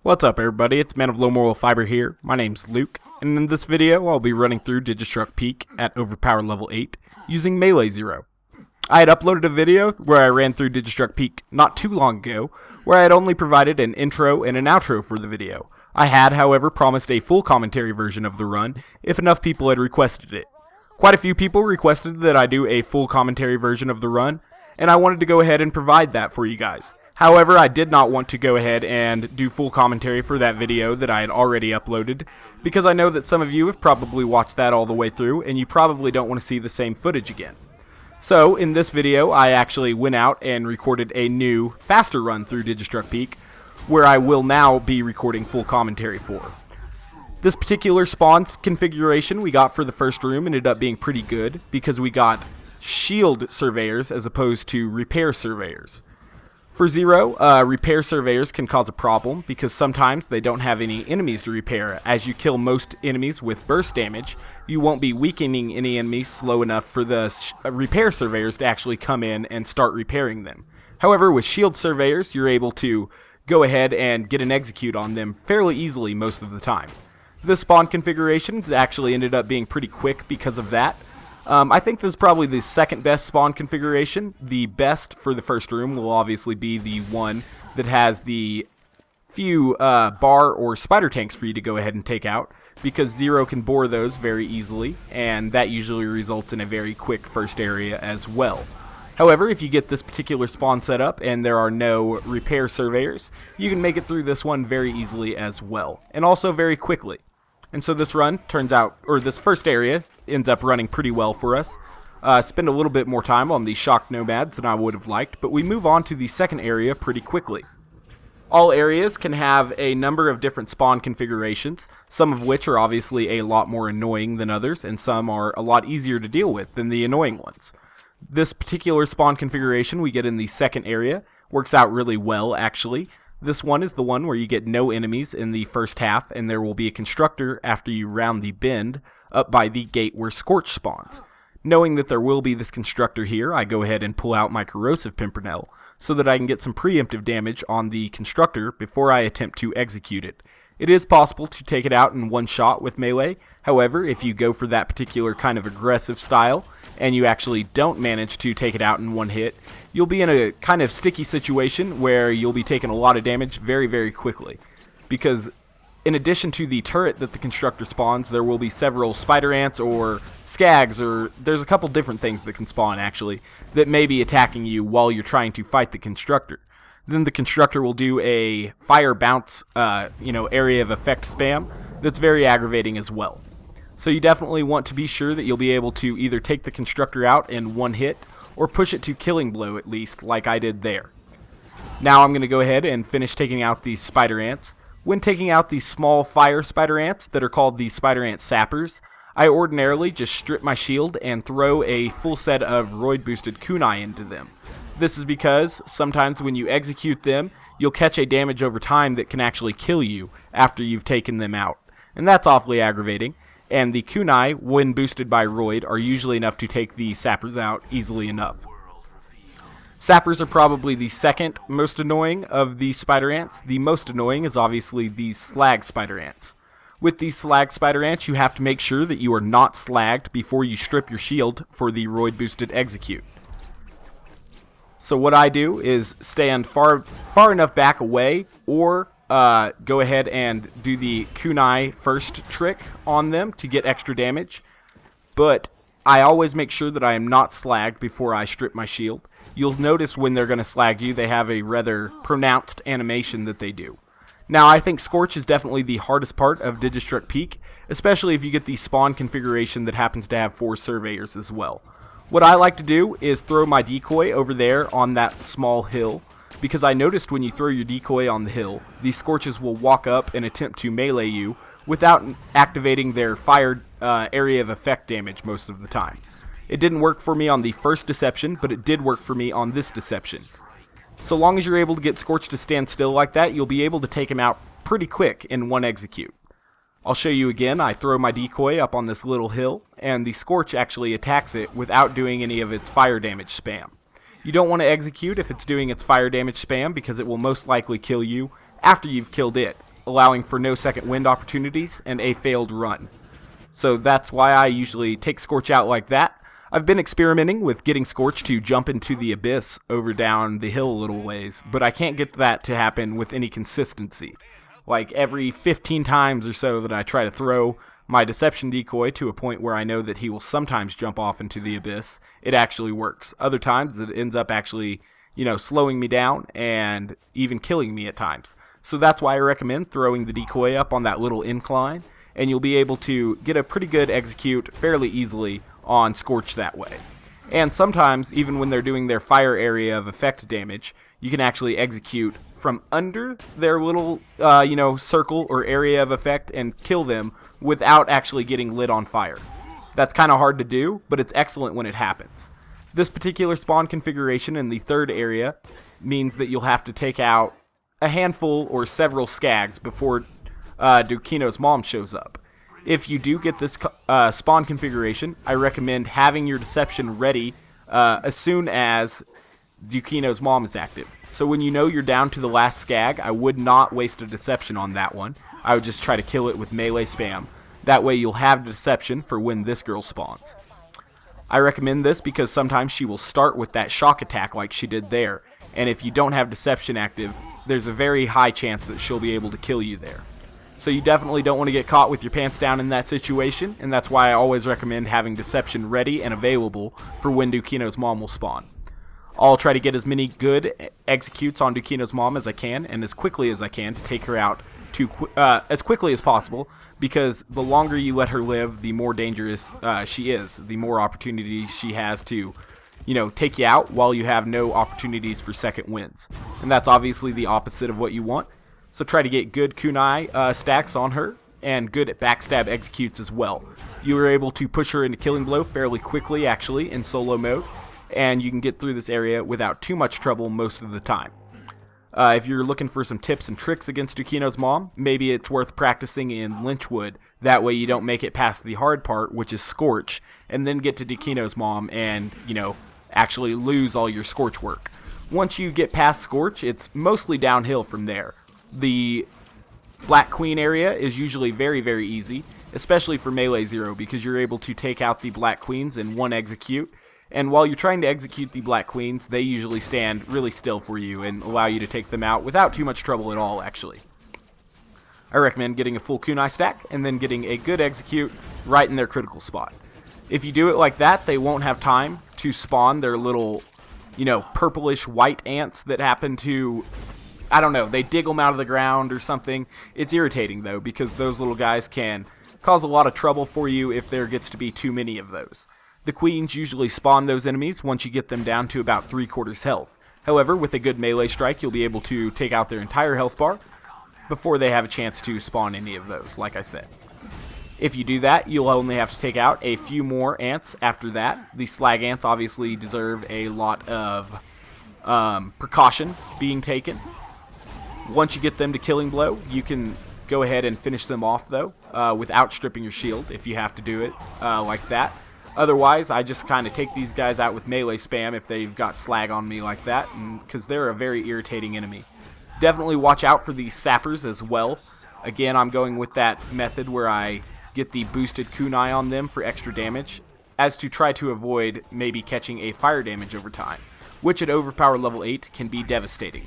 What's up everybody, it's Man of Low Moral Fiber here. My name's Luke, and in this video I'll be running through Digistruct Peak at overpower level 8 using melee Zer0. I had uploaded a video where I ran through Digistruct Peak not too long ago, where I had only provided an intro and an outro for the video. I had, however, promised a full commentary version of the run if enough people had requested it. Quite a few people requested that I do a full commentary version of the run, and I wanted to go ahead and provide that for you guys. However, I did not want to go ahead and do full commentary for that video that I had already uploaded, because I know that some of you have probably watched that all the way through, and you probably don't want to see the same footage again. So, in this video, I actually went out and recorded a new, faster run through Digistruct Peak, where I will now be recording full commentary for. This particular spawn configuration we got for the first room ended up being pretty good, because we got shield surveyors as opposed to repair surveyors. For Zer0, repair surveyors can cause a problem because sometimes they don't have any enemies to repair. As you kill most enemies with burst damage, you won't be weakening any enemies slow enough for the repair surveyors to actually come in and start repairing them. However, with shield surveyors, you're able to go ahead and get an execute on them fairly easily most of the time. This spawn configuration actually ended up being pretty quick because of that. I think this is probably the second best spawn configuration. The best for the first room will obviously be the one that has the few bar or spider tanks for you to go ahead and take out, because Zer0 can bore those very easily, and that usually results in a very quick first area as well. However, if you get this particular spawn set up and there are no repair surveyors, you can make it through this one very easily as well, and also very quickly. And so this run turns out, or this first area ends up running pretty well for us. Spend a little bit more time on the shocked nomads than I would have liked, but we move on to the second area pretty quickly. All areas can have a number of different spawn configurations, some of which are obviously a lot more annoying than others, and some are a lot easier to deal with than the annoying ones. This particular spawn configuration we get in the second area works out really well, actually. This one is the one where you get no enemies in the first half, and there will be a constructor after you round the bend up by the gate where Scorch spawns. Knowing that there will be this constructor here, I go ahead and pull out my corrosive pimpernel so that I can get some preemptive damage on the constructor before I attempt to execute it. It is possible to take it out in one shot with melee. However, if you go for that particular kind of aggressive style and you actually don't manage to take it out in one hit, you'll be in a kind of sticky situation where you'll be taking a lot of damage very, very quickly. Because in addition to the turret that the constructor spawns, there will be several spider ants or skags, or there's a couple different things that can spawn actually, that may be attacking you while you're trying to fight the constructor. Then the constructor will do a fire bounce, area of effect spam that's very aggravating as well. So you definitely want to be sure that you'll be able to either take the constructor out in one hit, or push it to killing blow at least, like I did there. Now I'm going to go ahead and finish taking out these spider ants. When taking out these small fire spider ants that are called the spider ant sappers, I ordinarily just strip my shield and throw a full set of roid boosted kunai into them. This is because sometimes when you execute them, you'll catch a damage over time that can actually kill you after you've taken them out. And that's awfully aggravating. And the kunai, when boosted by roid, are usually enough to take the sappers out easily enough. Sappers are probably the second most annoying of the spider ants. The most annoying is obviously the slag spider ants. With these slag spider ants, you have to make sure that you are not slagged before you strip your shield for the roid boosted execute. So what I do is stand far enough back away, or go ahead and do the kunai first trick on them to get extra damage. But I always make sure that I am not slagged before I strip my shield. You'll notice when they're going to slag you, they have a rather pronounced animation that they do. Now, I think Scorch is definitely the hardest part of Digistruct Peak, especially if you get the spawn configuration that happens to have 4 surveyors as well. What I like to do is throw my decoy over there on that small hill, because I noticed when you throw your decoy on the hill, these Scorches will walk up and attempt to melee you without activating their fire area of effect damage most of the time. It didn't work for me on the first deception, but it did work for me on this deception. So long as you're able to get Scorch to stand still like that, you'll be able to take him out pretty quick in one execute. I'll show you again. I throw my decoy up on this little hill, and the Scorch actually attacks it without doing any of its fire damage spam. You don't want to execute if it's doing its fire damage spam, because it will most likely kill you after you've killed it. allowing for no second wind opportunities and a failed run. So that's why I usually take Scorch out like that. I've been experimenting with getting Scorch to jump into the abyss over down the hill a little ways, but I can't get that to happen with any consistency. Like every 15 times or so that I try to throw my deception decoy to a point where I know that he will sometimes jump off into the abyss, it actually works. Other times it ends up actually, slowing me down and even killing me at times. So that's why I recommend throwing the decoy up on that little incline, and you'll be able to get a pretty good execute fairly easily on Scorch that way. And sometimes, even when they're doing their fire area of effect damage, you can actually execute from under their little, circle or area of effect and kill them without actually getting lit on fire. That's kind of hard to do, but it's excellent when it happens. This particular spawn configuration in the third area means that you'll have to take out a handful or several skags before Dukino's mom shows up. If you do get this spawn configuration, I recommend having your deception ready as soon as Dukino's mom is active. So when you know you're down to the last skag, I would not waste a deception on that one. I would just try to kill it with melee spam. That way you'll have deception for when this girl spawns. I recommend this because sometimes she will start with that shock attack like she did there. And if you don't have deception active, there's a very high chance that she'll be able to kill you there. So you definitely don't want to get caught with your pants down in that situation, and that's why I always recommend having deception ready and available for when Dukino's mom will spawn. I'll try to get as many good executes on Dukino's mom as I can and as quickly as I can to take her out as quickly as possible, because the longer you let her live, the more dangerous she is, the more opportunities she has to take you out while you have no opportunities for second wins. And that's obviously the opposite of what you want. So try to get good kunai stacks on her and good backstab executes as well. You were able to push her into killing blow fairly quickly actually in solo mode, and you can get through this area without too much trouble most of the time. If you're looking for some tips and tricks against Dukino's mom, maybe it's worth practicing in Lynchwood. That way you don't make it past the hard part, which is Scorch, and then get to Dukino's mom and, actually lose all your Scorch work. Once you get past Scorch, it's mostly downhill from there. The Black Queen area is usually very, very easy, especially for Melee Zero, because you're able to take out the Black Queens in one execute. And while you're trying to execute the Black Queens, they usually stand really still for you and allow you to take them out without too much trouble at all, actually. I recommend getting a full kunai stack and then getting a good execute right in their critical spot. If you do it like that, they won't have time to spawn their little, purplish white ants that happen to, they dig them out of the ground or something. It's irritating, though, because those little guys can cause a lot of trouble for you if there gets to be too many of those. The queens usually spawn those enemies once you get them down to about 3/4 health. However, with a good melee strike, you'll be able to take out their entire health bar before they have a chance to spawn any of those, like I said. If you do that, you'll only have to take out a few more ants after that. The slag ants obviously deserve a lot of precaution being taken. Once you get them to killing blow, you can go ahead and finish them off, though, without stripping your shield if you have to do it like that. Otherwise, I just kind of take these guys out with melee spam if they've got slag on me like that, because they're a very irritating enemy. Definitely watch out for these sappers as well. Again, I'm going with that method where I get the boosted kunai on them for extra damage, as to try to avoid maybe catching a fire damage over time, which at overpower level 8 can be devastating.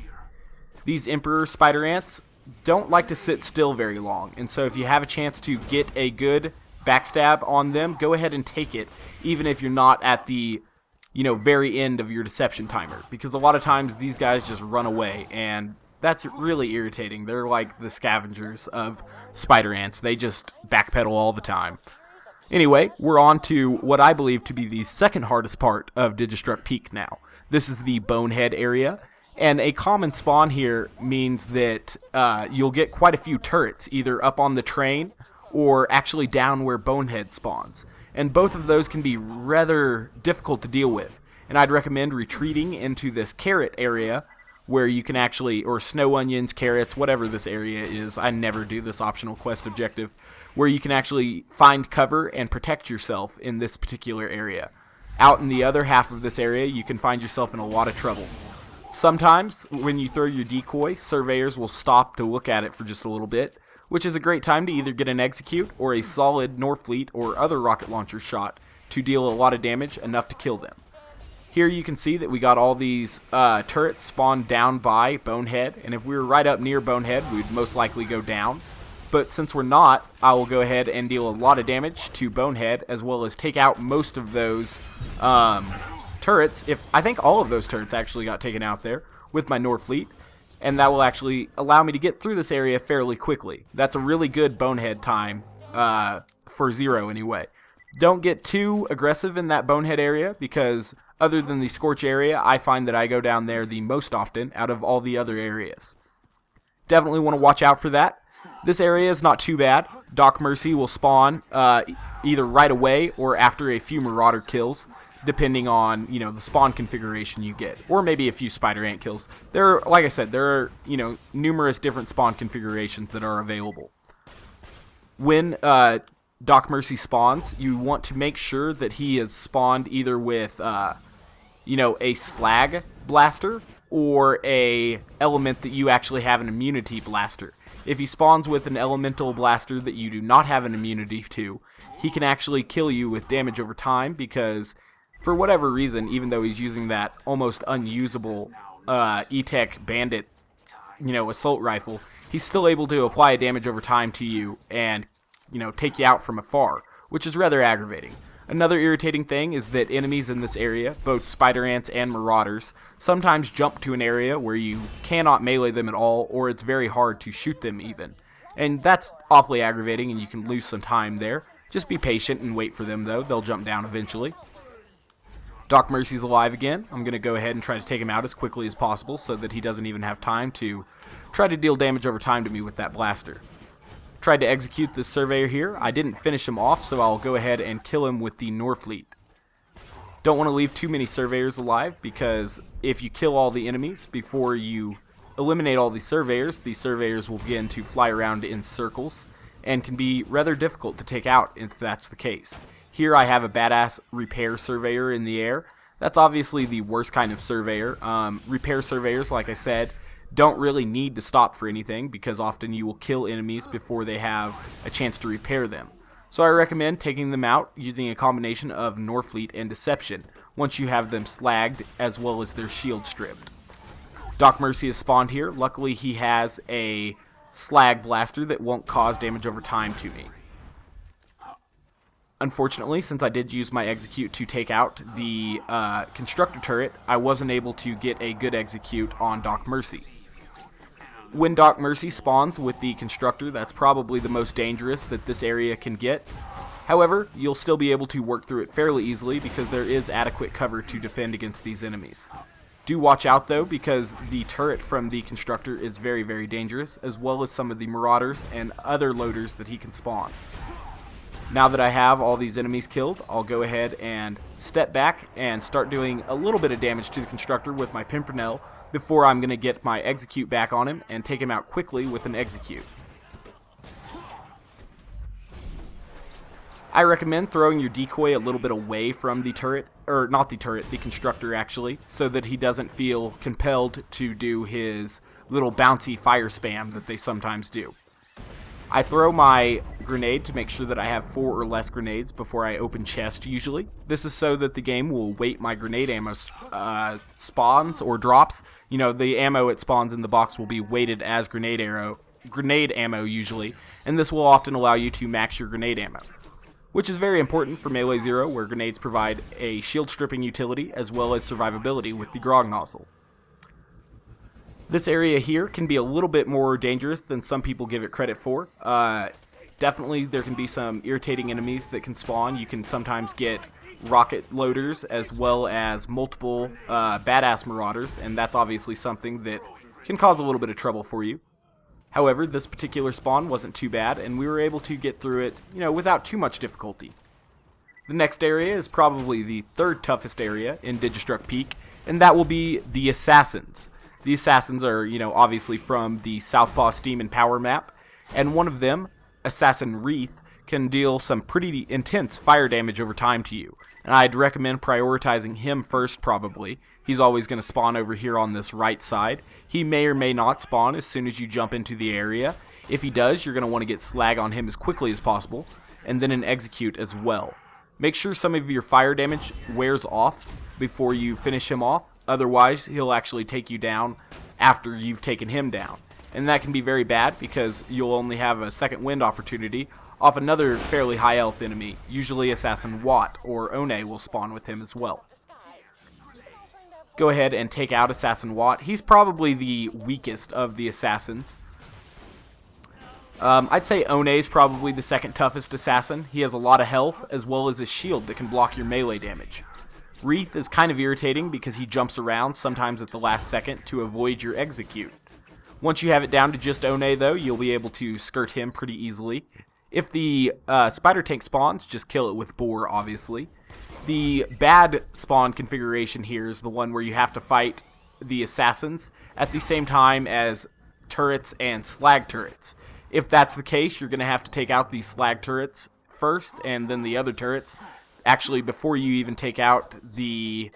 These Emperor Spider Ants don't like to sit still very long, and so if you have a chance to get a good backstab on them, go ahead and take it, even if you're not at the very end of your deception timer, because a lot of times these guys just run away, and that's really irritating. They're like the scavengers of spider ants. They just backpedal all the time. Anyway, we're on to what I believe to be the second hardest part of Digistruct Peak now. This is the Bonehead area, and a common spawn here means that you'll get quite a few turrets, either up on the train or actually down where Bonehead spawns. And both of those can be rather difficult to deal with. And I'd recommend retreating into this carrot area where you can actually, or snow onions, carrots, whatever this area is. I never do this optional quest objective, where you can actually find cover and protect yourself in this particular area. Out in the other half of this area, you can find yourself in a lot of trouble. Sometimes, when you throw your decoy, surveyors will stop to look at it for just a little bit, which is a great time to either get an execute or a solid Norfleet or other rocket launcher shot to deal a lot of damage, enough to kill them. Here you can see that we got all these turrets spawned down by Bonehead, and if we were right up near Bonehead, we'd most likely go down. But since we're not, I will go ahead and deal a lot of damage to Bonehead, as well as take out most of those turrets. I think all of those turrets actually got taken out there with my Norfleet, and that will actually allow me to get through this area fairly quickly. That's a really good Bonehead time for Zer0 anyway. Don't get too aggressive in that Bonehead area, because other than the Scorch area, I find that I go down there the most often out of all the other areas. Definitely want to watch out for that. This area is not too bad. Doc Mercy will spawn either right away or after a few Marauder kills, depending on, the spawn configuration you get, or maybe a few Spider Ant kills. Like I said, there are, numerous different spawn configurations that are available. When Doc Mercy spawns, you want to make sure that he is spawned either with, a slag blaster or a element that you actually have an immunity blaster. If he spawns with an elemental blaster that you do not have an immunity to, he can actually kill you with damage over time, because for whatever reason, even though he's using that almost unusable E-Tech Bandit, assault rifle, he's still able to apply damage over time to you and, take you out from afar, which is rather aggravating. Another irritating thing is that enemies in this area, both Spider Ants and Marauders, sometimes jump to an area where you cannot melee them at all, or it's very hard to shoot them even. And that's awfully aggravating, and you can lose some time there. Just be patient and wait for them, though. They'll jump down eventually. Doc Mercy's alive again. I'm going to go ahead and try to take him out as quickly as possible so that he doesn't even have time to try to deal damage over time to me with that blaster. Tried to execute this surveyor here. I didn't finish him off, so I'll go ahead and kill him with the Norfleet. Don't want to leave too many surveyors alive, because if you kill all the enemies before you eliminate all the surveyors will begin to fly around in circles and can be rather difficult to take out if that's the case. Here I have a badass repair surveyor in the air. That's obviously the worst kind of surveyor. Repair surveyors, like I said, don't really need to stop for anything, because often you will kill enemies before they have a chance to repair them. So I recommend taking them out using a combination of Norfleet and Deception once you have them slagged as well as their shield stripped. Doc Mercy is spawned here. Luckily he has a slag blaster that won't cause damage over time to me. Unfortunately, since I did use my execute to take out the constructor turret, I wasn't able to get a good execute on Doc Mercy. When Doc Mercy spawns with the constructor, that's probably the most dangerous that this area can get. However, you'll still be able to work through it fairly easily, because there is adequate cover to defend against these enemies. Do watch out though, because the turret from the constructor is very, very dangerous, as well as some of the Marauders and other loaders that he can spawn. Now that I have all these enemies killed, I'll go ahead and step back and start doing a little bit of damage to the constructor with my Pimpernel before I'm going to get my execute back on him and take him out quickly with an execute. I recommend throwing your decoy a little bit away from the turret, or not the turret, the constructor actually, so that he doesn't feel compelled to do his little bouncy fire spam that they sometimes do. I throw my grenade to make sure that I have 4 or less grenades before I open chest usually. This is so that the game will weight my grenade ammo spawns or drops. The ammo it spawns in the box will be weighted as grenade ammo usually, and this will often allow you to max your grenade ammo, which is very important for Melee Zer0, where grenades provide a shield stripping utility as well as survivability with the grog nozzle. This area here can be a little bit more dangerous than some people give it credit for. Definitely there can be some irritating enemies that can spawn. You can sometimes get rocket loaders as well as multiple badass Marauders, and that's obviously something that can cause a little bit of trouble for you. However, this particular spawn wasn't too bad, and we were able to get through it, without too much difficulty. The next area is probably the third toughest area in Digistruct Peak, and that will be the Assassins. The Assassins are, obviously from the Southpaw Steam and Power map, and one of them, Assassin Wreath, can deal some pretty intense fire damage over time to you. And I'd recommend prioritizing him first probably. He's always going to spawn over here on this right side. He may or may not spawn as soon as you jump into the area. If he does, you're going to want to get slag on him as quickly as possible, and then an execute as well. Make sure some of your fire damage wears off before you finish him off. Otherwise, he'll actually take you down after you've taken him down. And that can be very bad because you'll only have a second wind opportunity off another fairly high health enemy. Usually Assassin Watt or One will spawn with him as well. Go ahead and take out Assassin Watt. He's probably the weakest of the assassins. I'd say One is probably the second toughest assassin. He has a lot of health as well as a shield that can block your melee damage. Wreath is kind of irritating because he jumps around sometimes at the last second to avoid your execute. Once you have it down to just One though, you'll be able to skirt him pretty easily. If the spider tank spawns, just kill it with boar obviously. The bad spawn configuration here is the one where you have to fight the assassins at the same time as turrets and slag turrets. If that's the case, you're going to have to take out the slag turrets first and then the other turrets, actually before you even take out the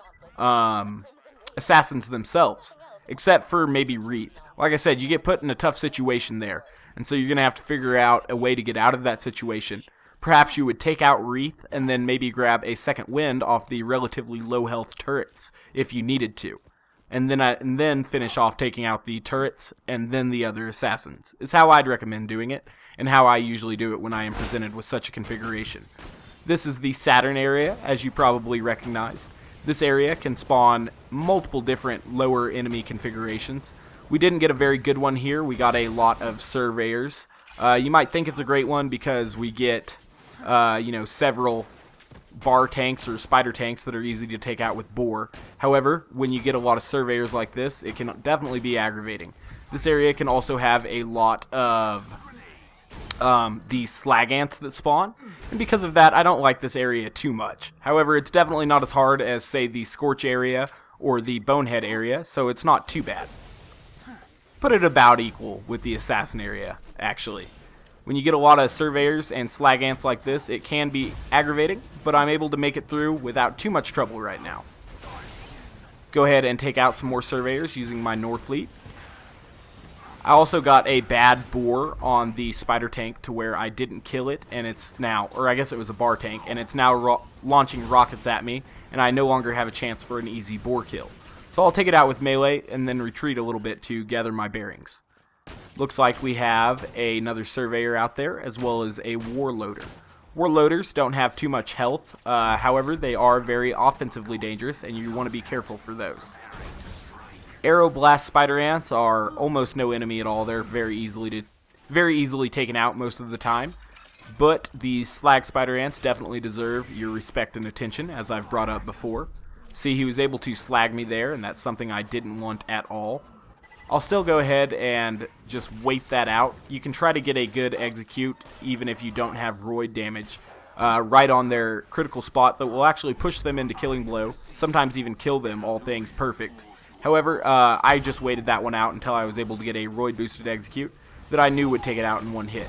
assassins themselves, except for maybe Wreath. Like I said, you get put in a tough situation there, and so you're going to have to figure out a way to get out of that situation. Perhaps you would take out Wreath and then maybe grab a second wind off the relatively low health turrets if you needed to. And then finish off taking out the turrets and then the other assassins. It's how I'd recommend doing it, and how I usually do it when I am presented with such a configuration. This is the Saturn area, as you probably recognized. This area can spawn multiple different lower enemy configurations. We didn't get a very good one here. We got a lot of surveyors. You might think it's a great one because we get several bar tanks or spider tanks that are easy to take out with boar. However, when you get a lot of surveyors like this, it can definitely be aggravating. This area can also have a lot of the slag ants that spawn, and because of that I don't like this area too much. However, it's definitely not as hard as say the Scorch area or the Bonehead area, so it's not too bad. Put it about equal with the assassin area actually. When you get a lot of surveyors and slag ants like this, it can be aggravating, but I'm able to make it through without too much trouble right now. Go ahead and take out some more surveyors using my Norfleet. I also got a bad boar on the spider tank to where I didn't kill it, and it's now, or I guess it was a bar tank, and it's now launching rockets at me, and I no longer have a chance for an easy boar kill. So I'll take it out with melee and then retreat a little bit to gather my bearings. Looks like we have another surveyor out there as well as a warloader. Warloaders don't have too much health, however they are very offensively dangerous and you want to be careful for those. Arrow blast spider ants are almost no enemy at all. They're very easily taken out most of the time. But the slag spider ants definitely deserve your respect and attention, as I've brought up before. See, he was able to slag me there, and that's something I didn't want at all. I'll still go ahead and just wait that out. You can try to get a good execute even if you don't have roid damage right on their critical spot that will actually push them into killing blow, sometimes even kill them, all things perfect. However, I just waited that one out until I was able to get a roid boosted execute that I knew would take it out in one hit.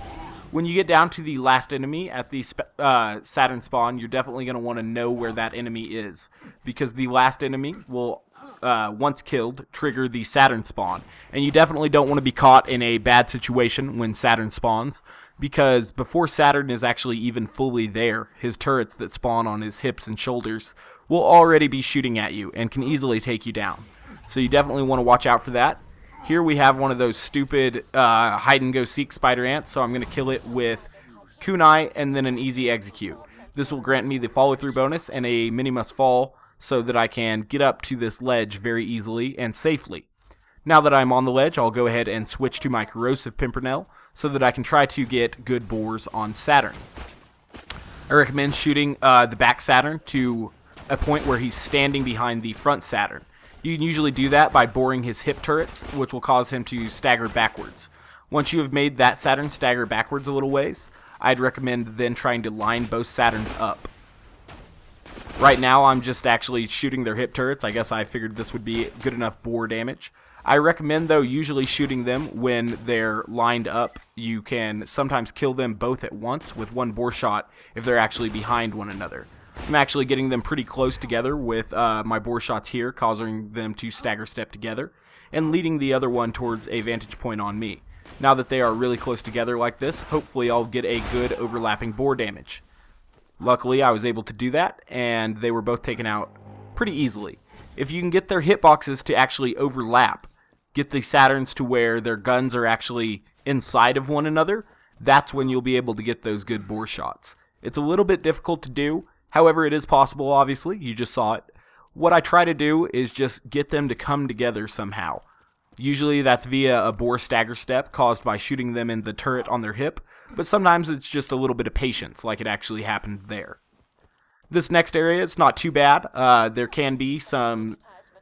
When you get down to the last enemy at the Saturn spawn, you're definitely going to want to know where that enemy is, because the last enemy will, once killed, trigger the Saturn spawn. And you definitely don't want to be caught in a bad situation when Saturn spawns, because before Saturn is actually even fully there, his turrets that spawn on his hips and shoulders will already be shooting at you and can easily take you down. So you definitely want to watch out for that. Here we have one of those stupid hide-and-go-seek spider ants, so I'm going to kill it with kunai and then an easy execute. This will grant me the follow-through bonus and a mini-must-fall so that I can get up to this ledge very easily and safely. Now that I'm on the ledge, I'll go ahead and switch to my corrosive pimpernel so that I can try to get good boars on Saturn. I recommend shooting the back Saturn to a point where he's standing behind the front Saturn. You can usually do that by boring his hip turrets, which will cause him to stagger backwards. Once you have made that Saturn stagger backwards a little ways, I'd recommend then trying to line both Saturns up. Right now I'm just actually shooting their hip turrets. I guess I figured this would be good enough bore damage. I recommend, though, usually shooting them when they're lined up. You can sometimes kill them both at once with one bore shot if they're actually behind one another. I'm actually getting them pretty close together with my bore shots here, causing them to stagger step together, and leading the other one towards a vantage point on me. Now that they are really close together like this, hopefully I'll get a good overlapping bore damage. Luckily, I was able to do that, and they were both taken out pretty easily. If you can get their hitboxes to actually overlap, get the Saturns to where their guns are actually inside of one another, that's when you'll be able to get those good bore shots. It's a little bit difficult to do, however it is possible, obviously, you just saw it. What I try to do is just get them to come together somehow. Usually that's via a bore stagger step caused by shooting them in the turret on their hip, but sometimes it's just a little bit of patience like it actually happened there. This next area is not too bad. There can be some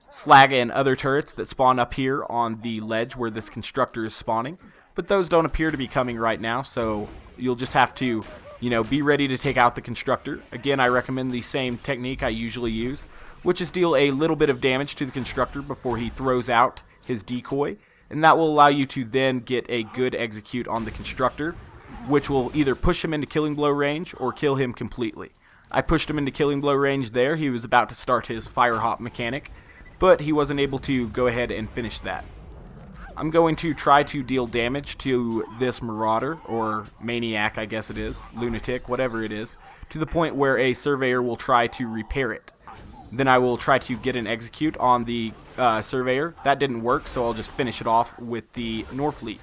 slag and other turrets that spawn up here on the ledge where this constructor is spawning, but those don't appear to be coming right now, so you'll just have to, be ready to take out the constructor. Again, I recommend the same technique I usually use, which is deal a little bit of damage to the constructor before he throws out his decoy, and that will allow you to then get a good execute on the constructor, which will either push him into killing blow range or kill him completely. I pushed him into killing blow range there. He was about to start his fire hop mechanic, but he wasn't able to go ahead and finish that. I'm going to try to deal damage to this marauder, or maniac I guess it is, lunatic, whatever it is, to the point where a surveyor will try to repair it. Then I will try to get an execute on the surveyor. That didn't work, so I'll just finish it off with the Norfleet.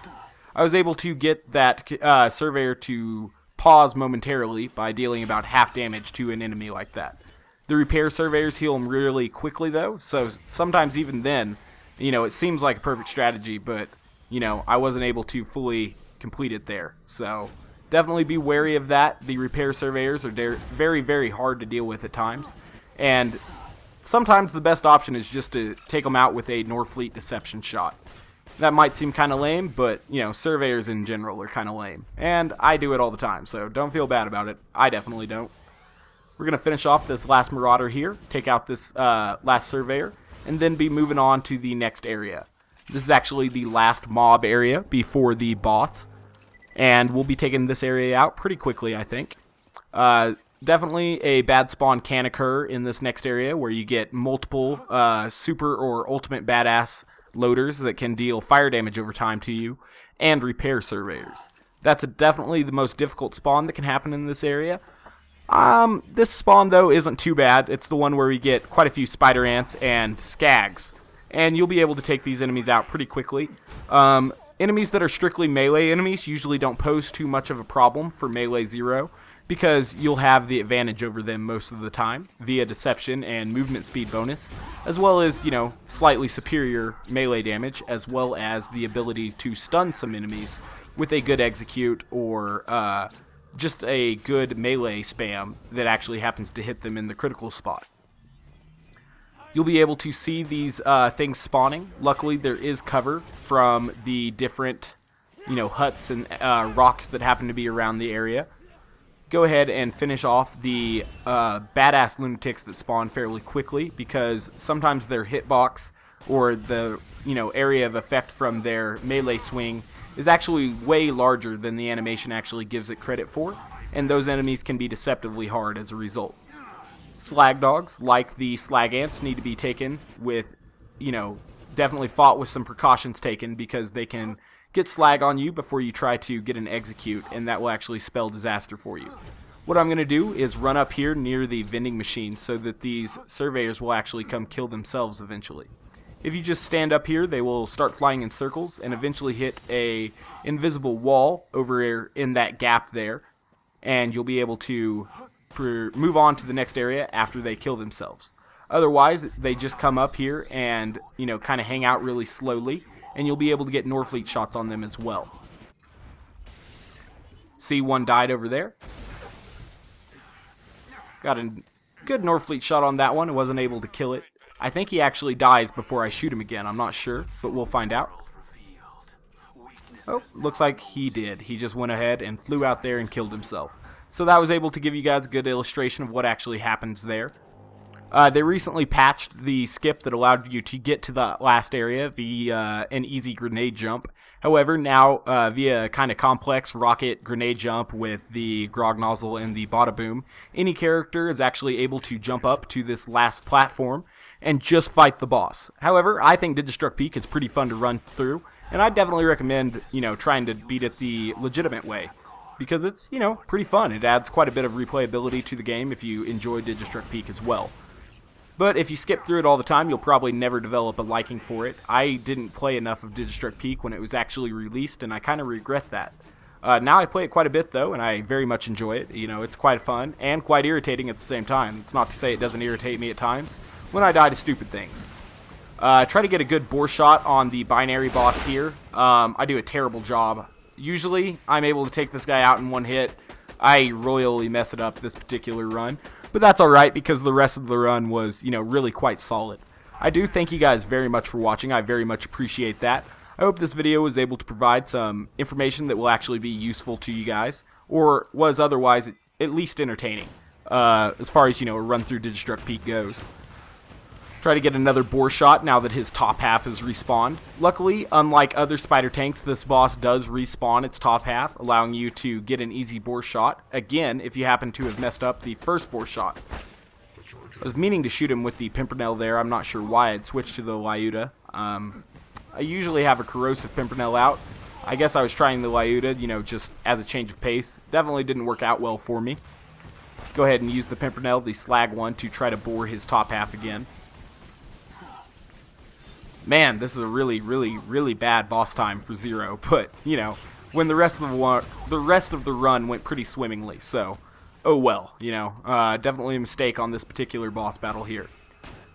I was able to get that surveyor to pause momentarily by dealing about half damage to an enemy like that. The repair surveyors heal him really quickly though, so sometimes even then, it seems like a perfect strategy, but, I wasn't able to fully complete it there. So definitely be wary of that. The repair surveyors are very, very hard to deal with at times, and sometimes the best option is just to take them out with a Norfleet deception shot. That might seem kind of lame, but, surveyors in general are kind of lame. And I do it all the time, so don't feel bad about it. I definitely don't. We're going to finish off this last marauder here, take out this last surveyor, and then be moving on to the next area. This is actually the last mob area before the boss, and we'll be taking this area out pretty quickly, I think. Definitely a bad spawn can occur in this next area where you get multiple super or ultimate badass loaders that can deal fire damage over time to you, and repair surveyors. That's definitely the most difficult spawn that can happen in this area. This spawn though isn't too bad. It's the one where we get quite a few spider ants and skags, and you'll be able to take these enemies out pretty quickly. Enemies that are strictly melee enemies usually don't pose too much of a problem for melee Zer0, because you'll have the advantage over them most of the time via deception and movement speed bonus, as well as, slightly superior melee damage, as well as the ability to stun some enemies with a good execute or just a good melee spam that actually happens to hit them in the critical spot. You'll be able to see these things spawning. Luckily, there is cover from the different, huts and rocks that happen to be around the area. Go ahead and finish off the badass lunatics that spawn fairly quickly, because sometimes their hitbox or the area of effect from their melee swing is actually way larger than the animation actually gives it credit for, and those enemies can be deceptively hard as a result. Slag dogs, like the slag ants, need to be taken with, definitely fought with some precautions taken, because they can get slag on you before you try to get an execute, and that will actually spell disaster for you. What I'm going to do is run up here near the vending machine so that these surveyors will actually come kill themselves eventually. If you just stand up here, they will start flying in circles and eventually hit a invisible wall over in that gap there, and you'll be able to move on to the next area after they kill themselves. Otherwise, they just come up here and, kind of hang out really slowly, and you'll be able to get Norfleet shots on them as well. See, one died over there. Got a good Norfleet shot on that one. I wasn't able to kill it. I think he actually dies before I shoot him again. I'm not sure, but we'll find out. Oh, looks like he did. He just went ahead and flew out there and killed himself. So that was able to give you guys a good illustration of what actually happens there. They recently patched the skip that allowed you to get to the last area via an easy grenade jump. However, now via a kind of complex rocket grenade jump with the grog nozzle and the bada boom, any character is actually able to jump up to this last platform and just fight the boss. However, I think Digistruct Peak is pretty fun to run through, and I definitely recommend, trying to beat it the legitimate way, because it's, pretty fun. It adds quite a bit of replayability to the game if you enjoy Digistruct Peak as well. But if you skip through it all the time, you'll probably never develop a liking for it. I didn't play enough of Digistruct Peak when it was actually released, and I kind of regret that. Now I play it quite a bit, though, and I very much enjoy it. It's quite fun and quite irritating at the same time. It's not to say it doesn't irritate me at times when I die to stupid things. Try to get a good bore shot on the binary boss here. I do a terrible job. Usually, I'm able to take this guy out in one hit. I royally mess it up this particular run. But that's alright, because the rest of the run was, really quite solid. I do thank you guys very much for watching. I very much appreciate that. I hope this video was able to provide some information that will actually be useful to you guys, or was otherwise at least entertaining, as far as, a run through Digistruct Peak goes. Try to get another bore shot now that his top half is respawned. Luckily, unlike other spider tanks, this boss does respawn its top half, allowing you to get an easy bore shot, again, if you happen to have messed up the first bore shot. I was meaning to shoot him with the Pimpernel there. I'm not sure why I'd switched to the Lyuda. I usually have a corrosive Pimpernel out. I guess I was trying the Lyuda, just as a change of pace. Definitely didn't work out well for me. Go ahead and use the Pimpernel, the Slag one, to try to bore his top half again. Man, this is a really, really, really bad boss time for Zer0, but, when the rest of the run went pretty swimmingly, so, oh well, definitely a mistake on this particular boss battle here.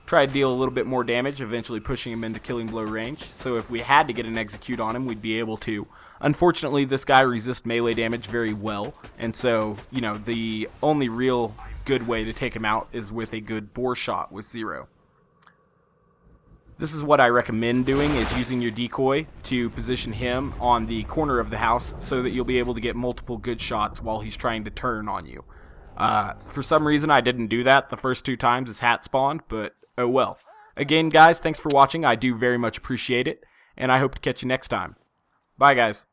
Try to deal a little bit more damage, eventually pushing him into killing blow range, so if we had to get an execute on him, we'd be able to. Unfortunately, this guy resists melee damage very well, and so, the only real good way to take him out is with a good bore shot with Zer0. This is what I recommend doing, is using your decoy to position him on the corner of the house so that you'll be able to get multiple good shots while he's trying to turn on you. For some reason I didn't do that the first 2 times his hat spawned, but oh well. Again, guys, thanks for watching. I do very much appreciate it, and I hope to catch you next time. Bye, guys.